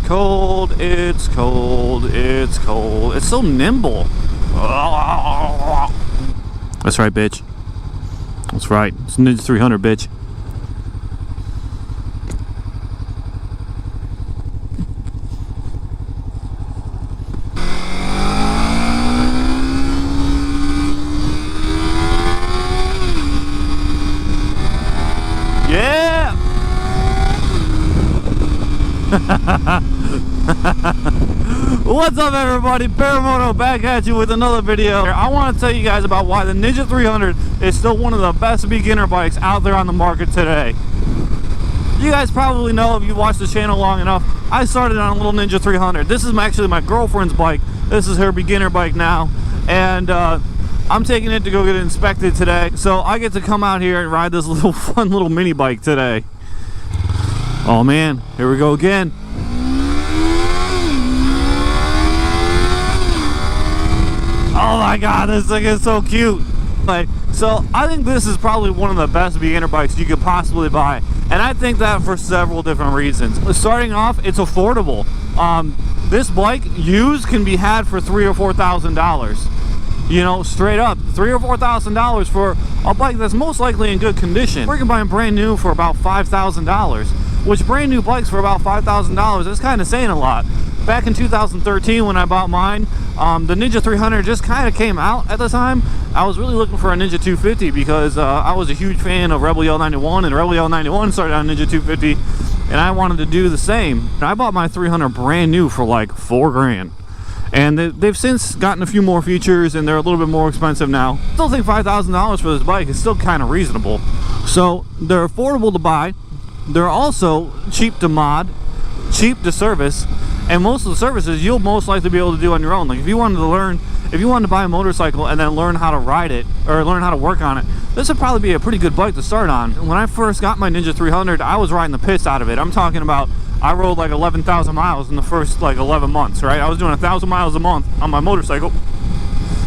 cold, it's cold, it's cold. It's so nimble. That's right, bitch. That's right. It's Ninja 300, bitch. Yeah! What's up, everybody? Paramoto back at you with another video. I want to tell you guys about why the Ninja 300 is still one of the best beginner bikes out there on the market today. You guys probably know, if you watched the channel long enough, I started on a little Ninja 300. This is actually my girlfriend's bike. This is her beginner bike now, and I'm taking it to go get it inspected today. So I get to come out here and ride this little fun little mini bike today. Oh man, here we go again. Oh my god, this thing is so cute. So I think this is probably one of the best beginner bikes you could possibly buy, and I think that for several different reasons. Starting off, it's affordable. This bike used can be had for $3,000 or $4,000. You know, straight up, $3,000 or $4,000 for a bike that's most likely in good condition. We're gonna buy them brand new for about $5,000, which brand new bikes for about $5,000 is kind of saying a lot. Back in 2013 when I bought mine, the Ninja 300 just kind of came out at the time. I was really looking for a Ninja 250 because I was a huge fan of Rebel Yell 91, and Rebel Yell 91 started on Ninja 250, and I wanted to do the same. I bought my 300 brand new for like $4 grand. And they've since gotten a few more features, and they're a little bit more expensive now. Still think $5,000 for this bike is still kind of reasonable. So they're affordable to buy. They're also cheap to mod, cheap to service, and most of the services you'll most likely be able to do on your own. Like if you wanted to buy a motorcycle and then learn how to ride it or learn how to work on it, this would probably be a pretty good bike to start on. When I first got my Ninja 300, I was riding the piss out of it. I'm talking about, I rode like 11,000 miles in the first like 11 months, right? I was doing 1,000 miles a month on my motorcycle.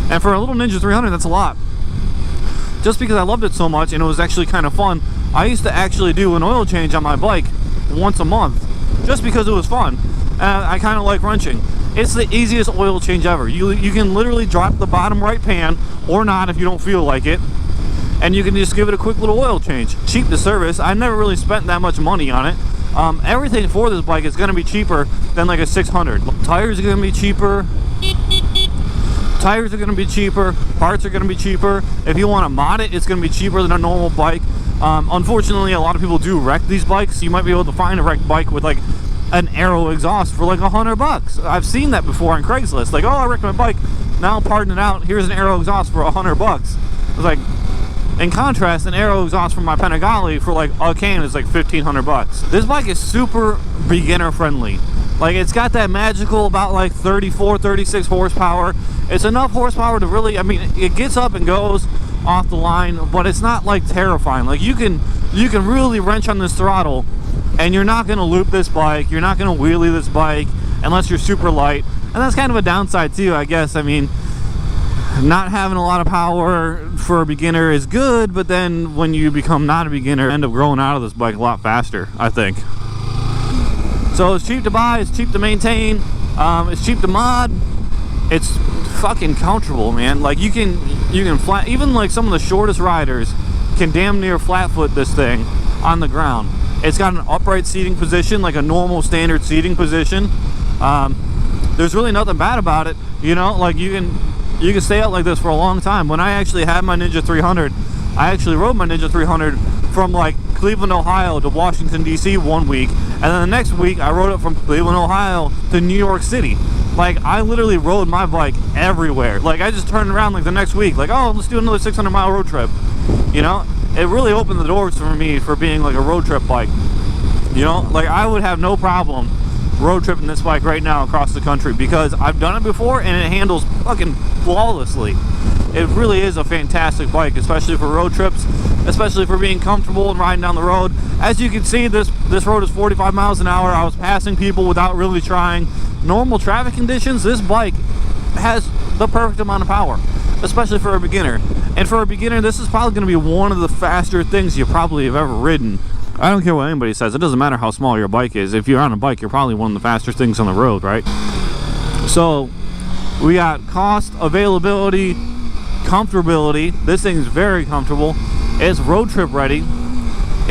And for a little Ninja 300, that's a lot. Just because I loved it so much and it was actually kind of fun, I used to actually do an oil change on my bike once a month, just because it was fun. I kind of like wrenching. It's the easiest oil change ever. You can literally drop the bottom right pan, or not if you don't feel like it, and you can just give it a quick little oil change. Cheap to service. I never really spent that much money on it. Everything for this bike is going to be cheaper than like a 600. Tires are going to be cheaper. Tires are going to be cheaper. Parts are going to be cheaper. If you want to mod it, it's going to be cheaper than a normal bike. Unfortunately, a lot of people do wreck these bikes. You might be able to find a wrecked bike with like an Aero exhaust for like $100. I've seen that before on Craigslist. Like, oh, I wrecked my bike. Now, pardon it out. Here's an Aero exhaust for $100. It's like, in contrast, an Aero exhaust from my Panigale for like a can is like $1,500. This bike is super beginner friendly. Like, it's got that magical about like 34, 36 horsepower. It's enough horsepower to really, I mean, it gets up and goes off the line, but it's not like terrifying. Like, you can really wrench on this throttle, and you're not going to loop this bike, you're not going to wheelie this bike unless you're super light. And that's kind of a downside too, I guess. I mean, not having a lot of power for a beginner is good, but then when you become not a beginner, you end up growing out of this bike a lot faster, I think. So it's cheap to buy, it's cheap to maintain, it's cheap to mod, it's fucking comfortable, man. Like you can flat, even like some of the shortest riders can damn near flat foot this thing on the ground. It's got an upright seating position, like a normal standard seating position. There's really nothing bad about it, you know. Like you can stay out like this for a long time. When I actually had my Ninja 300, I actually rode my Ninja 300 from like Cleveland, Ohio to Washington, D.C. one week, and then the next week I rode it from Cleveland, Ohio to New York City. Like, I literally rode my bike everywhere. Like, I just turned around like the next week, like, oh, let's do another 600-mile road trip. You know, it really opened the doors for me for being like a road trip bike. You know, like I would have no problem road tripping this bike right now across the country because I've done it before and it handles fucking flawlessly. It really is a fantastic bike, especially for road trips, especially for being comfortable and riding down the road. As you can see, this road is 45 miles an hour. I was passing people without really trying. Normal traffic conditions, this bike has the perfect amount of power, especially for a beginner. And for a beginner, this is probably going to be one of the faster things you probably have ever ridden. I don't care what anybody says. It doesn't matter how small your bike is. If you're on a bike, you're probably one of the faster things on the road, right? So we got cost, availability, comfortability. This thing's very comfortable. It's road trip ready.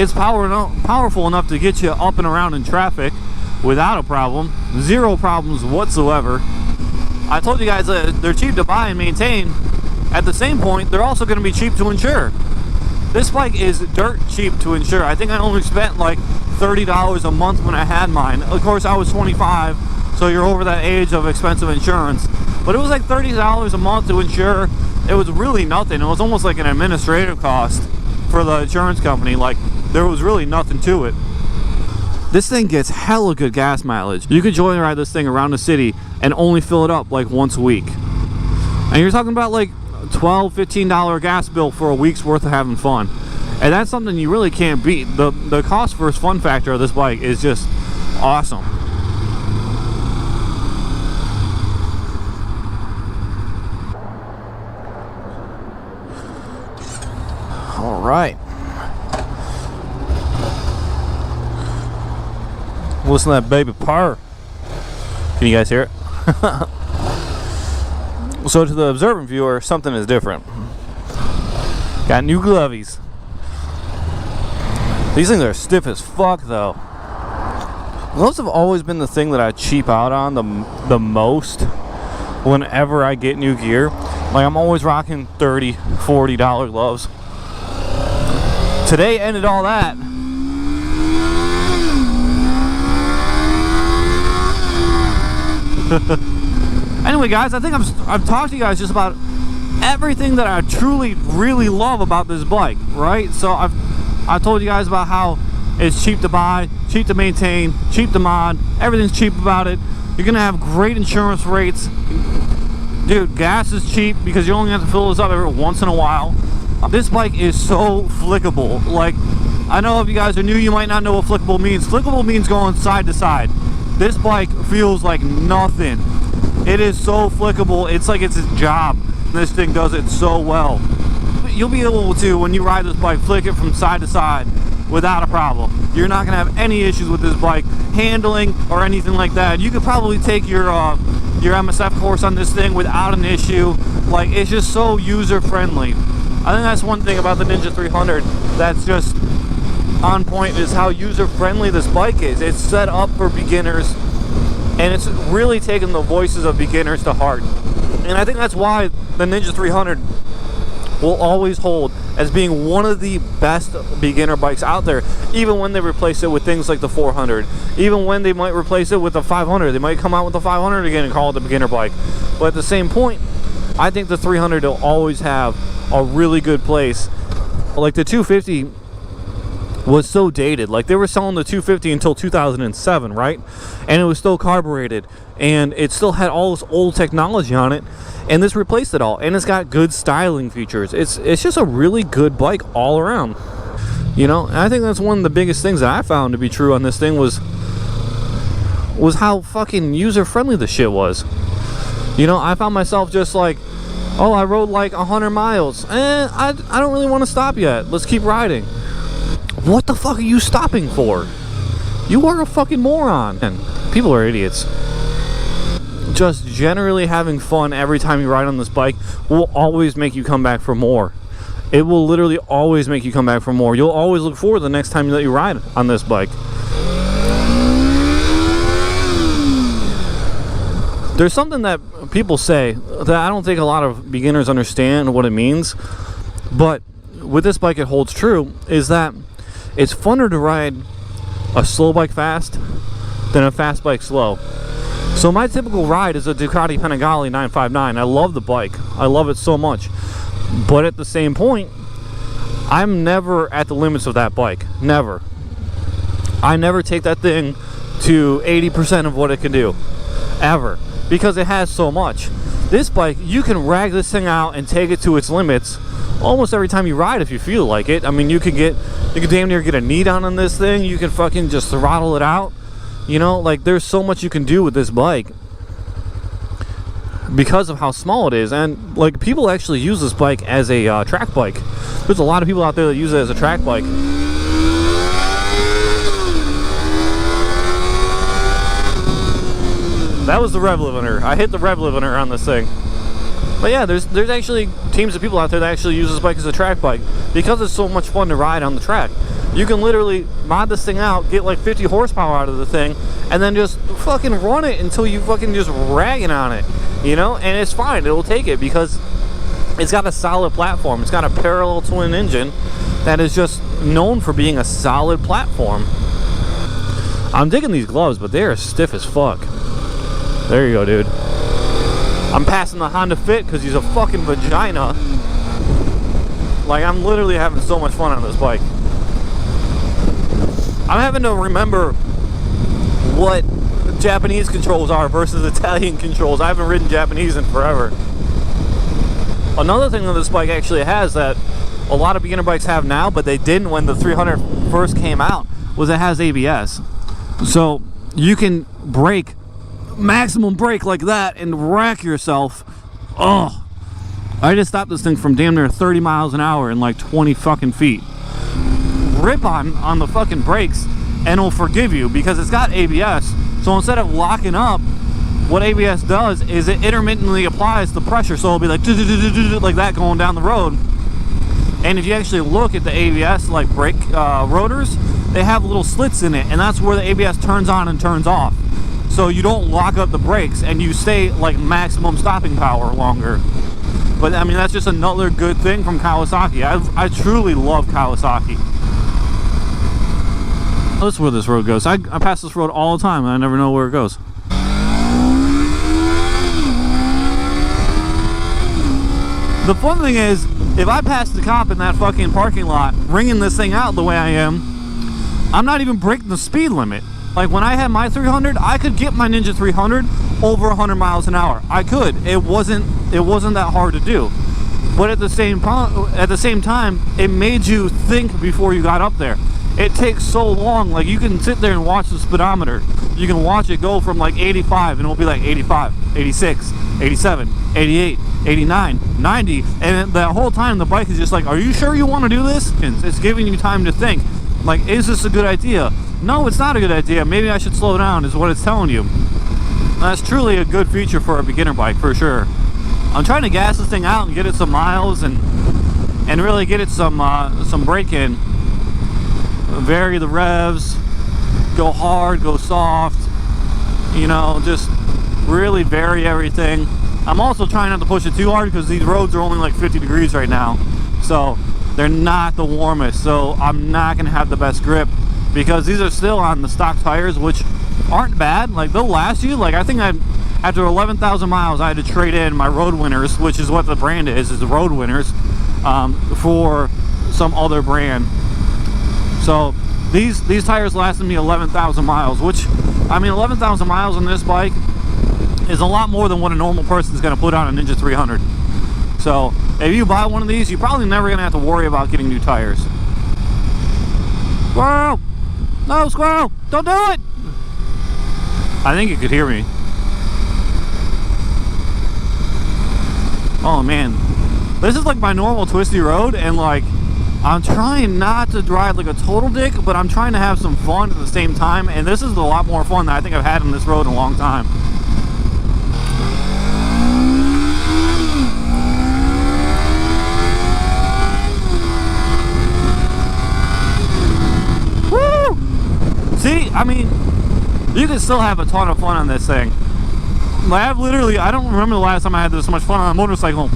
It's powerful enough to get you up and around in traffic without a problem. Zero problems whatsoever. I told you guys that they're cheap to buy and maintain. At the same point, they're also going to be cheap to insure. This bike is dirt cheap to insure. I think I only spent like $30 a month when I had mine. Of course, I was 25, so you're over that age of expensive insurance. But it was like $30 a month to insure. It was really nothing. It was almost like an administrative cost for the insurance company. Like, there was really nothing to it. This thing gets hella good gas mileage. You could joyride this thing around the city and only fill it up like once a week. And you're talking about like $12, $15 gas bill for a week's worth of having fun. And that's something you really can't beat. The cost versus fun factor of this bike is just awesome. All right. Listen to that baby purr. Can you guys hear it? So to the observant viewer, something is different. Got new glovies. These things are stiff as fuck though. Gloves have always been the thing that I cheap out on the most whenever I get new gear. Like, I'm always rocking $30, $40 gloves. Today ended all that. Anyway, guys, I think I've talked to you guys just about everything that I truly really love about this bike, right? So I've told you guys about how it's cheap to buy, cheap to maintain, cheap to mod. Everything's cheap about it. You're gonna have great insurance rates. Dude, gas is cheap because you only have to fill this up every once in a while. This bike is so flickable. Like, I know if you guys are new, you might not know what flickable means. Flickable means going side to side. This bike feels like nothing. It is so flickable. It's like it's its job. This thing does it so well. You'll be able to, when you ride this bike, flick it from side to side without a problem. You're not gonna have any issues with this bike handling or anything like that. You could probably take your MSF course on this thing without an issue. Like, it's just so user friendly. I think that's one thing about the Ninja 300 that's just on point, is how user friendly this bike is. It's set up for beginners, and it's really taken the voices of beginners to heart. And I think that's why the Ninja 300 will always hold as being one of the best beginner bikes out there, even when they replace it with things like the 400, even when they might replace it with the 500. They might come out with the 500 again and call it the beginner bike. But at the same point, I think the 300 will always have a really good place. Like, the 250 was so dated. Like, they were selling the 250 until 2007, right? And it was still carbureted, and it still had all this old technology on it, and this replaced it all. And it's got good styling features. It's just a really good bike all around, you know. And I think that's one of the biggest things that I found to be true on this thing was how fucking user friendly the shit was. You know, I found myself just like, oh, I rode like 100 miles, and I don't really want to stop yet. Let's keep riding. What the fuck are you stopping for? You are a fucking moron. And people are idiots. Just generally having fun every time you ride on this bike will always make you come back for more. It will literally always make you come back for more. You'll always look forward to the next time that you ride on this bike. There's something that people say that I don't think a lot of beginners understand what it means, but with this bike it holds true, is that it's funner to ride a slow bike fast than a fast bike slow. So my typical ride is a Ducati Panigale 959. I love the bike. I love it so much. But at the same point, I'm never at the limits of that bike. Never. I never take that thing to 80% of what it can do. Ever. Because it has so much. This bike, you can rag this thing out and take it to its limits almost every time you ride if you feel like it. I mean, you could damn near get a knee down on this thing. You can fucking just throttle it out. You know, like, there's so much you can do with this bike because of how small it is. And like, people actually use this bike as a track bike. There's a lot of people out there that use it as a track bike. was the rev limiter. I hit the rev limiter on this thing. But yeah, there's actually teams of people out there that actually use this bike as a track bike because it's so much fun to ride on the track. You can literally mod this thing out, get like 50 horsepower out of the thing, and then just fucking run it until you fucking just ragging on it, you know? And it's fine, it'll take it because it's got a solid platform. It's got a parallel twin engine that is just known for being a solid platform. I'm digging these gloves, but they are stiff as fuck. There you go, dude. I'm passing the Honda Fit because he's a fucking vagina. Like, I'm literally having so much fun on this bike. I'm having to remember what Japanese controls are versus Italian controls. I haven't ridden Japanese in forever. Another thing that this bike actually has that a lot of beginner bikes have now, but they didn't when the 300 first came out, was it has ABS. So you can brake, maximum brake like that, and rack yourself. Oh, I just stopped this thing from damn near 30 miles an hour in like 20 fucking feet. Rip on the fucking brakes and it'll forgive you because it's got ABS. So instead of locking up, what ABS does is it intermittently applies the pressure, so it'll be like like that going down the road. And if you actually look at the ABS like brake rotors, they have little slits in it, and that's where the ABS turns on and turns off. So you don't lock up the brakes and you stay like maximum stopping power longer. But I mean, that's just another good thing from Kawasaki. I truly love Kawasaki. That's where this road goes. I pass this road all the time and I never know where it goes. The fun thing is, if I pass the cop in that fucking parking lot, ringing this thing out the way I am, I'm not even breaking the speed limit. Like when I had my 300, I could get my Ninja 300 over 100 miles an hour. I could. It wasn't that hard to do. But at the same time, it made you think before you got up there. It takes so long. Like you can sit there and watch the speedometer. You can watch it go from like 85 and it'll be like 85, 86, 87, 88, 89, 90, and the whole time the bike is just like, are you sure you want to do this? And it's giving you time to think, like, is this a good idea? No, it's not a good idea. Maybe I should slow down is what it's telling you. That's truly a good feature for a beginner bike for sure. I'm trying to gas this thing out and get it some miles and really get it some brake in. Vary the revs, go hard, go soft, you know, just really vary everything. I'm also trying not to push it too hard because these roads are only like 50 degrees right now, so they're not the warmest, so I'm not gonna have the best grip because these are still on the stock tires, which aren't bad. Like they'll last you. Like I think after 11,000 miles I had to trade in my Road Winners, which is what the brand is the Road Winners, for some other brand. So these tires lasted me 11,000 miles, which, I mean, 11,000 miles on this bike is a lot more than what a normal person is going to put on a Ninja 300. So if you buy one of these, you're probably never going to have to worry about getting new tires. Squirrel! No, squirrel! Don't do it! I think you could hear me. Oh man, this is like my normal twisty road, and like I'm trying not to drive like a total dick, but I'm trying to have some fun at the same time, and this is a lot more fun than I think I've had on this road in a long time. Woo! See, I mean, you can still have a ton of fun on this thing. I don't remember the last time I had this much fun on a motorcycle.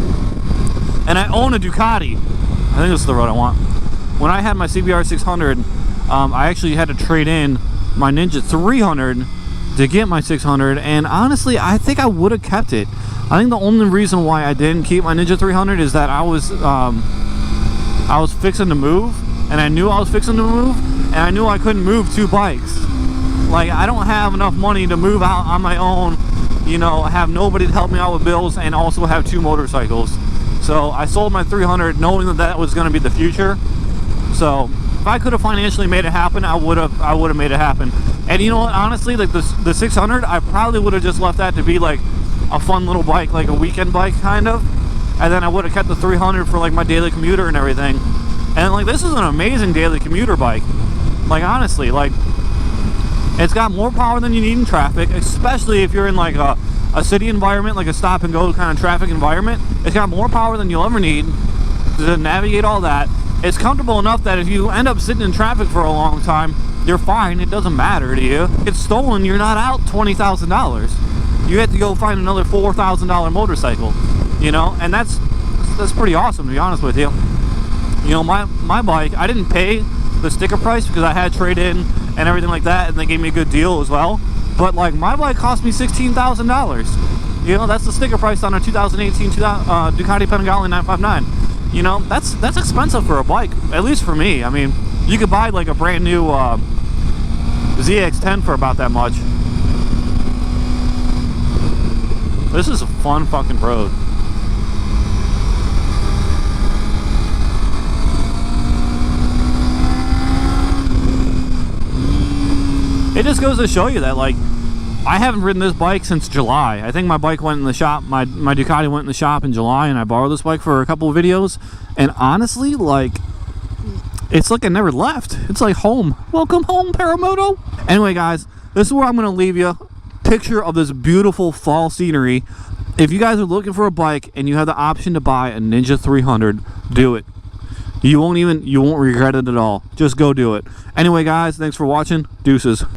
And I own a Ducati. I think this is the road I want. When I had my CBR 600, I actually had to trade in my Ninja 300 to get my 600, and honestly, I think I would have kept it. I think the only reason why I didn't keep my Ninja 300 is that I was fixing to move, and I knew I was fixing to move, and I knew I couldn't move two bikes. Like, I don't have enough money to move out on my own, you know, have nobody to help me out with bills, and also have two motorcycles. So I sold my 300 knowing that that was going to be the future. So if I could have financially made it happen, I would have made it happen. And you know what, honestly, like the 600, I probably would have just left that to be like a fun little bike, like a weekend bike kind of, and then I would have kept the 300 for like my daily commuter and everything. And like, this is an amazing daily commuter bike. Like, honestly, like, It's got more power than you need in traffic, especially if you're in like a city environment, like a stop and go kind of traffic environment. It's got more power than you'll ever need to navigate all that. It's comfortable enough that if you end up sitting in traffic for a long time, you're fine. It doesn't matter to you. It's stolen, you're not out $20,000. You have to go find another $4,000 motorcycle, you know, and that's pretty awesome, to be honest with you. You know, my bike, I didn't pay the sticker price because I had trade-in and everything like that, and they gave me a good deal as well. But like, my bike cost me $16,000. You know, that's the sticker price on a 2018 Ducati Panigale 959. You know, that's expensive for a bike, at least for me. I mean, you could buy like a brand new ZX10 for about that much. This is a fun fucking road. It just goes to show you that, like, I haven't ridden this bike since July. I think my bike went in the shop, my Ducati went in the shop in July, and I borrowed this bike for a couple of videos. And honestly, like, it's like I never left. It's like home. Welcome home, Paramoto. Anyway, guys, this is where I'm going to leave you. Picture of this beautiful fall scenery. If you guys are looking for a bike and you have the option to buy a Ninja 300, do it. You won't regret it at all. Just go do it. Anyway, guys, thanks for watching. Deuces.